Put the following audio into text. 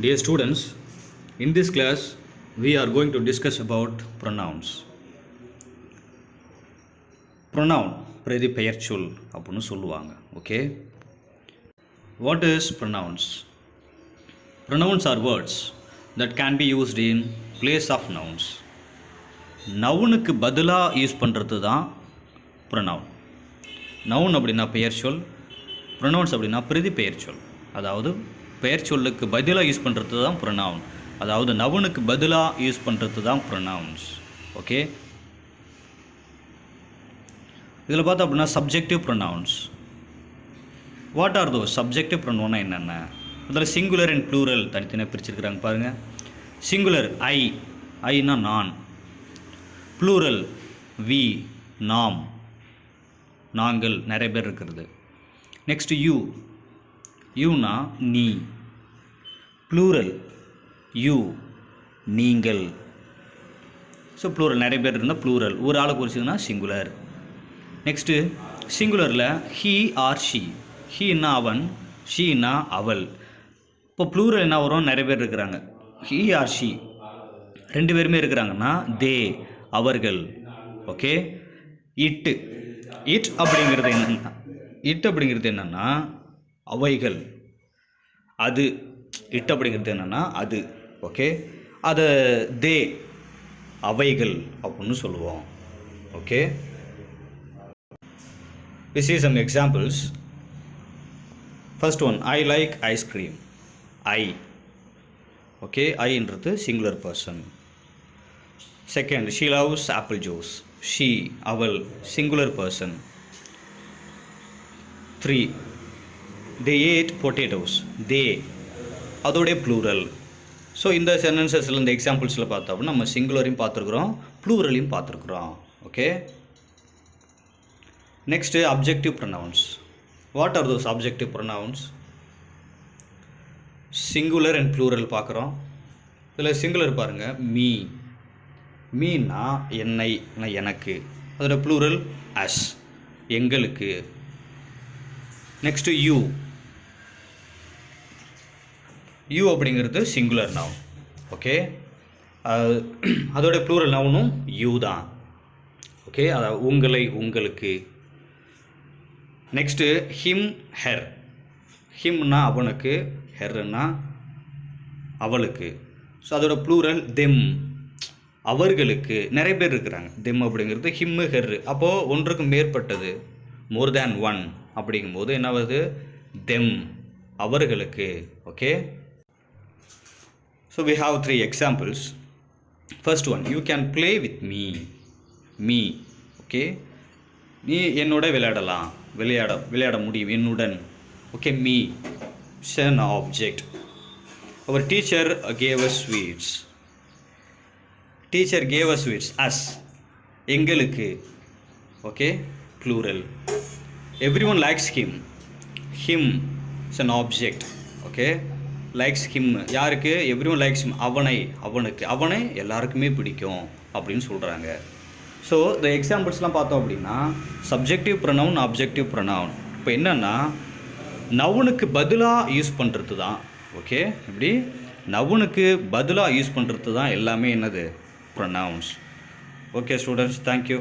Dear students, in this class we are going to discuss about pronouns. Pronoun பிரதி பெயர்ச்சொல் அப்படின்னு சொல்லுவாங்க. Okay, what is pronouns? Pronouns are words that can be used in place of nouns. நவுனுக்கு பதிலாக use பண்ணுறது தான் pronoun. Noun அப்படின்னா பெயர்ச்சொல், pronounce அப்படின்னா பிரதி பெயர்ச்சொல். அதாவது பெயர்ச்சொல்லுக்கு பதிலாக யூஸ் பண்ணுறது தான் ப்ரொனவுன். அதாவது நவுனுக்கு பதிலாக யூஸ் பண்ணுறது தான் ப்ரொனவுன்ஸ். ஓகே, இதில் பார்த்தோம் அப்படின்னா subjective pronouns. What are those? Subjective ப்ரொனவுன்னா என்னென்ன? அதில் சிங்குலர் அண்ட் ப்ளூரல் தனித்தனியாக பிரிச்சிருக்கிறாங்க பாருங்கள். சிங்குலர் ஐ, ஐனா நான். ப்ளூரல் வி, நாம், நாங்கள், நிறைய பேர் இருக்கிறது. நெக்ஸ்ட் யூ, யூனா நீ. ப்ளூரல் யூ, நீங்கள். ஸோ ப்ளூரல் நிறைய பேர் இருந்தால் ப்ளூரல், ஒரு ஆளை குறிச்சதுன்னா சிங்குலர். நெக்ஸ்ட்டு சிங்குலரில் ஹீ ஆர் ஷீ. ஹீனா அவன், ஷீனா அவள். இப்போ ப்ளூரல் என்ன வரும்? நிறைய பேர் இருக்கிறாங்க. ஹீ ஆர் ஷீ ரெண்டு பேருமே இருக்கிறாங்கன்னா தே, அவர்கள். ஓகே, இட்டு, இட் அப்படிங்கிறது என்னென்னா, இட் அப்படிங்கிறது என்னென்னா அவைகள். அது, இட் அப்படிங்கிறது என்னென்னா அது. ஓகே, அதை தே, அவைகள் அப்படின்னு சொல்லுவோம். Okay, we see some examples. First one, I like ice cream. I. Okay, I என்றது singular person. Second, she loves apple juice. She, அவள், singular person. 3, they ate potatoes. They, அதோடைய plural. ஸோ இந்த சென்டென்சஸில் இந்த எக்ஸாம்பிள்ஸில் பார்த்தோம்னா நம்ம சிங்குலரையும் பார்த்துருக்குறோம், ப்ளூரலையும் பார்த்துருக்குறோம். Okay, next objective pronouns. What are those objective pronouns? Singular and plural பார்க்குறோம். இதில் சிங்குலர் பாருங்கள், மீ. மீன்னா என்னை, எனக்கு. அதோட ப்ளூரல் அஸ், எங்களுக்கு. Next you. யூ அப்படிங்கிறது சிங்குலர் நவுன். ஓகே, அதோட ப்ளூரல் நவுனும் யூ தான். ஓகே, அதாவது உங்களை, உங்களுக்கு. Next him, her. ஹிம்னா அவனுக்கு, ஹெர்னா அவளுக்கு. ஸோ அதோட ப்ளூரல் தெம், அவர்களுக்கு. நிறைய பேர் இருக்கிறாங்க. தெம் அப்படிங்கிறது ஹிம்மு, ஹெர்ரு. அப்போது ஒன்றுக்கு மேற்பட்டது, மோர் தேன் ஒன் அப்படிங்கும்போது என்ன வருது? தெம், அவர்களுக்கு. Okay, so we have 3 examples. First one, you can play with me. Me. Okay, நீ என்னோட விளையாடலாம், விளையாட முடியும், என்னுடன். Okay, me is an object. Our teacher gave us sweets. Teacher gave us sweets. Us, எங்களுக்கு. Okay, plural. Everyone likes him. Him is an object. Okay, likes him யாருக்கு? everyone likes him, அவனை, அவனுக்கு. அவனை எல்லாருக்குமே பிடிக்கும் அப்படின்னு சொல்கிறாங்க. ஸோ இந்த எக்ஸாம்பிள்ஸ்லாம் பார்த்தோம் அப்படின்னா சப்ஜெக்டிவ் ப்ரொனவுன், அப்ஜெக்டிவ் ப்ரொனவுன். இப்போ என்னென்னா நவுனுக்கு பதிலாக யூஸ் பண்ணுறது தான். ஓகே, இப்படி நவுனுக்கு பதிலாக யூஸ் பண்ணுறது தான் எல்லாமே என்னது? ப்ரொனவுன்ஸ். Okay students, thank you.